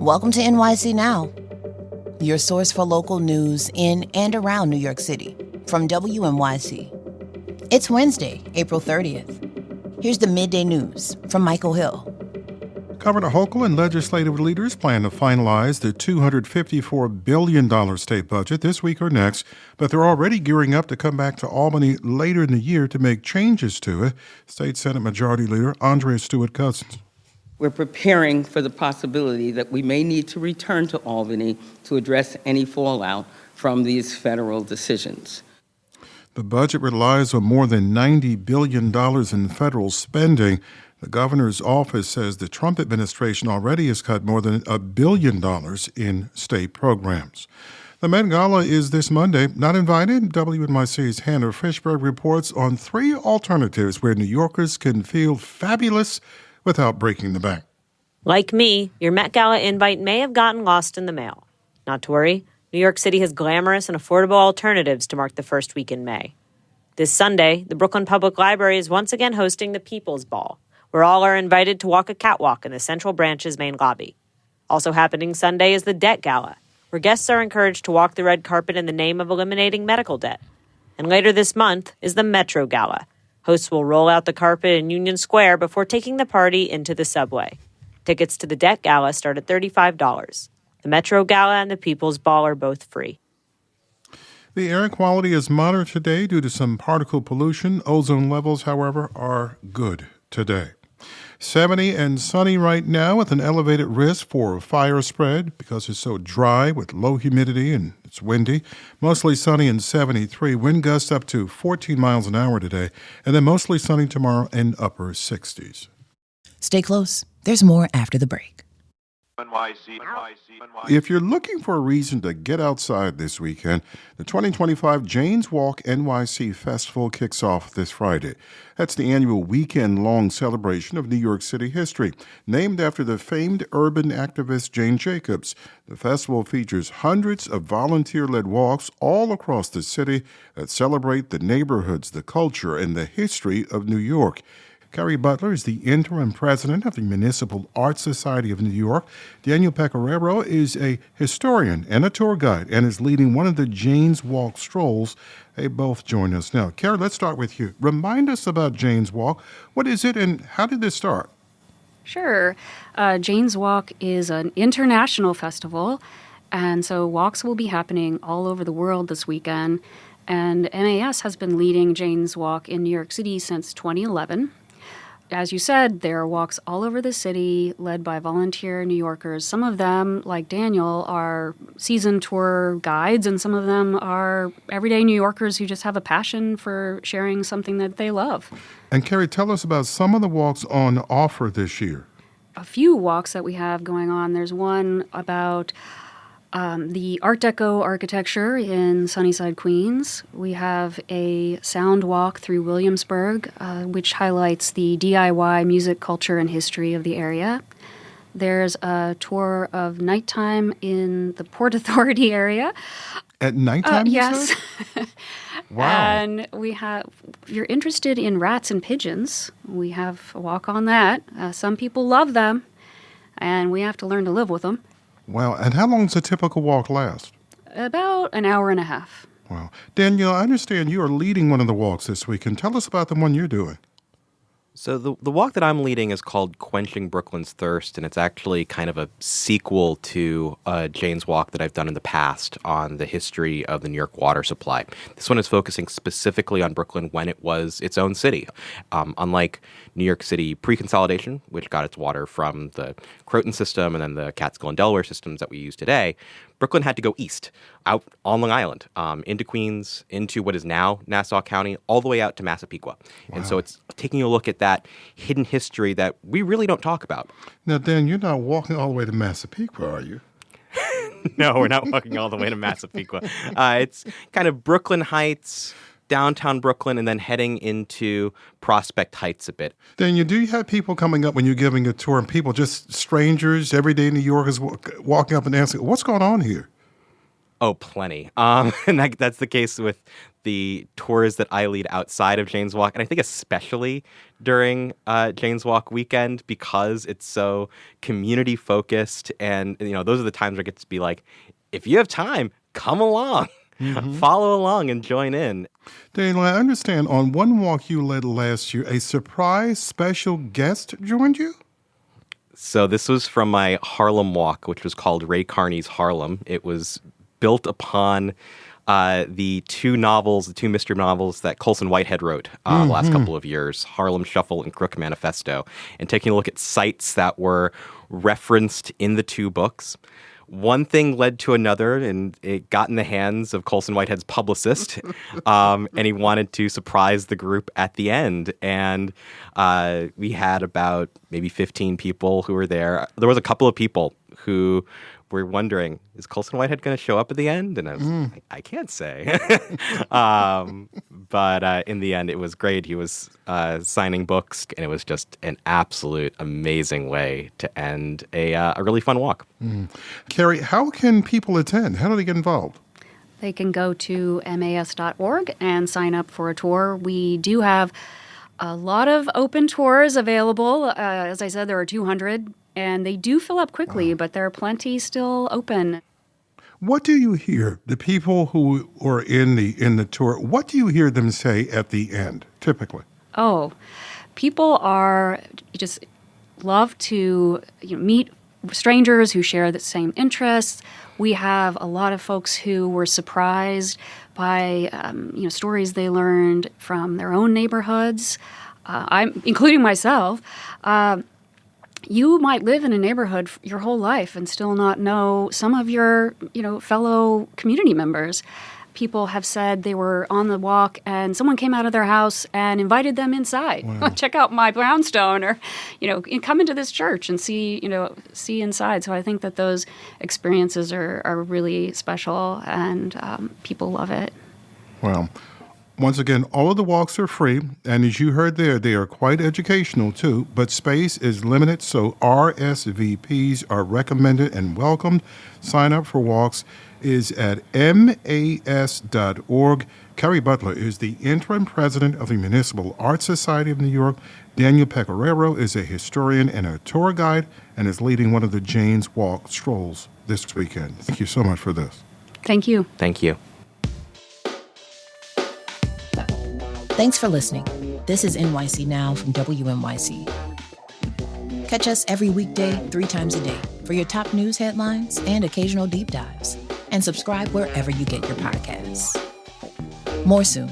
Welcome to NYC Now, your source for local news in and around New York City from WNYC. It's Wednesday, April 30th. Here's the Midday News from Michael Hill. Governor Hochul and legislative leaders plan to finalize the $254 billion state budget this week or next, but they're already gearing up to come back to Albany later in the year to make changes to it. State Senate Majority Leader Andrea Stewart-Cousins. We're preparing for the possibility that we may need to return to Albany to address any fallout from these federal decisions. The budget relies on more than $90 billion in federal spending. The governor's office says the Trump administration already has cut more than $1 billion in state programs. The Met Gala is this Monday. Not invited? WNYC's Hannah Fishberg reports on 3 alternatives where New Yorkers can feel fabulous without breaking the bank. Like me, your Met Gala invite may have gotten lost in the mail. Not to worry, New York City has glamorous and affordable alternatives to mark the first week in May. This Sunday, the Brooklyn Public Library is once again hosting the People's Ball, where all are invited to walk a catwalk in the Central Branch's main lobby. Also happening Sunday is the Debt Gala, where guests are encouraged to walk the red carpet in the name of eliminating medical debt. And later this month is the Metro Gala. Hosts will roll out the carpet in Union Square before taking the party into the subway. Tickets to the Debt Gala start at $35. The Metro Gala and the People's Ball are both free. The air quality is moderate today due to some particle pollution. Ozone levels, however, are good today. 70 and sunny right now with an elevated risk for fire spread because it's so dry with low humidity and it's windy. Mostly sunny and 73. Wind gusts up to 14 miles an hour today. And then mostly sunny tomorrow and upper 60s. Stay close. There's more after the break. If you're looking for a reason to get outside this weekend, the 2025 Jane's Walk NYC Festival kicks off this Friday. That's the annual weekend-long celebration of New York City history, named after the famed urban activist Jane Jacobs. The festival features hundreds of volunteer-led walks all across the city that celebrate the neighborhoods, the culture, and the history of New York. Carrie Butler is the interim president of the Municipal Art Society of New York. Daniel Pecoraro is a historian and a tour guide and is leading one of the Jane's Walk strolls. They both join us now. Carrie, let's start with you. Remind us about Jane's Walk. What is it and how did this start? Sure. Jane's Walk is an international festival, and so walks will be happening all over the world this weekend. And MAS has been leading Jane's Walk in New York City since 2011. As you said, there are walks all over the city led by volunteer New Yorkers. Some of them, like Daniel, are seasoned tour guides, and some of them are everyday New Yorkers who just have a passion for sharing something that they love. And Carrie, tell us about some of the walks on offer this year. A few walks that we have going on. There's one about the Art Deco architecture in Sunnyside, Queens. We have a sound walk through Williamsburg, which highlights the DIY music culture and history of the area. There's a tour of nighttime in the Port Authority area. At nighttime, yes. Wow. And we have, if you're interested in rats and pigeons, we have a walk on that. Some people love them, and we have to learn to live with them. Wow. And how long does a typical walk last? About an hour and a half. Wow. Danielle, I understand you are leading one of the walks this weekend. Tell us about the one you're doing. So the walk that I'm leading is called Quenching Brooklyn's Thirst, and it's actually kind of a sequel to Jane's Walk that I've done in the past on the history of the New York water supply. This one is focusing specifically on Brooklyn when it was its own city. Unlike New York City pre-consolidation, which got its water from the Croton system and then the Catskill and Delaware systems that we use today, Brooklyn had to go east, out on Long Island, into Queens, into what is now Nassau County, all the way out to Massapequa. Wow. And so it's taking a look at that hidden history that we really don't talk about. Now, Dan, you're not walking all the way to Massapequa, are you? No, we're not walking all the way to Massapequa. It's kind of Brooklyn Heights, downtown Brooklyn, and then heading into Prospect Heights a bit. Then do you have people coming up when you're giving a tour, and people, just strangers, everyday New Yorkers walking up and asking, what's going on here? Oh, plenty. And that's the case with the tours that I lead outside of Jane's Walk. And I think especially during Jane's Walk weekend, because it's so community focused. And, those are the times where I get to be like, if you have time, come along, follow along and join in. Daniel, I understand on one walk you led last year, a surprise special guest joined you? So this was from my Harlem walk, which was called Ray Carney's Harlem. It was built upon the two mystery novels that Colson Whitehead wrote the last couple of years, Harlem Shuffle and Crook Manifesto, and taking a look at sites that were referenced in the two books. One thing led to another, and it got in the hands of Colson Whitehead's publicist, and he wanted to surprise the group at the end. And we had about maybe 15 people who were there. There was a couple of people who were wondering, is Colson Whitehead going to show up at the end? And I was like, I can't say. But in the end, it was great. He was signing books, and it was just an absolute amazing way to end a really fun walk. Carrie, how can people attend? How do they get involved? They can go to mas.org and sign up for a tour. We do have a lot of open tours available. As I said, there are 200, and they do fill up quickly, but there are plenty still open. What do you hear, the people who are in the tour, what do you hear them say at the end, typically? Oh, people are just love to meet strangers who share the same interests. We have a lot of folks who were surprised by stories they learned from their own neighborhoods. I'm including myself. You might live in a neighborhood your whole life and still not know some of your fellow community members. People have said they were on the walk and someone came out of their house and invited them inside. Wow. Check out my brownstone, or come into this church and see inside. So I think that those experiences are really special, and people love it. Well, once again, all of the walks are free, and as you heard there, they are quite educational too, but space is limited, so RSVPs are recommended and welcomed. Sign up for walks is at mas.org. Carrie Butler is the interim president of the Municipal Art Society of New York. Daniel Pecoraro is a historian and a tour guide and is leading one of the Jane's Walk strolls this weekend. Thank you so much for this. Thank you. Thank you. Thanks for listening. This is NYC Now from WNYC. Catch us every weekday, 3 times a day for your top news headlines and occasional deep dives. And subscribe wherever you get your podcasts. More soon.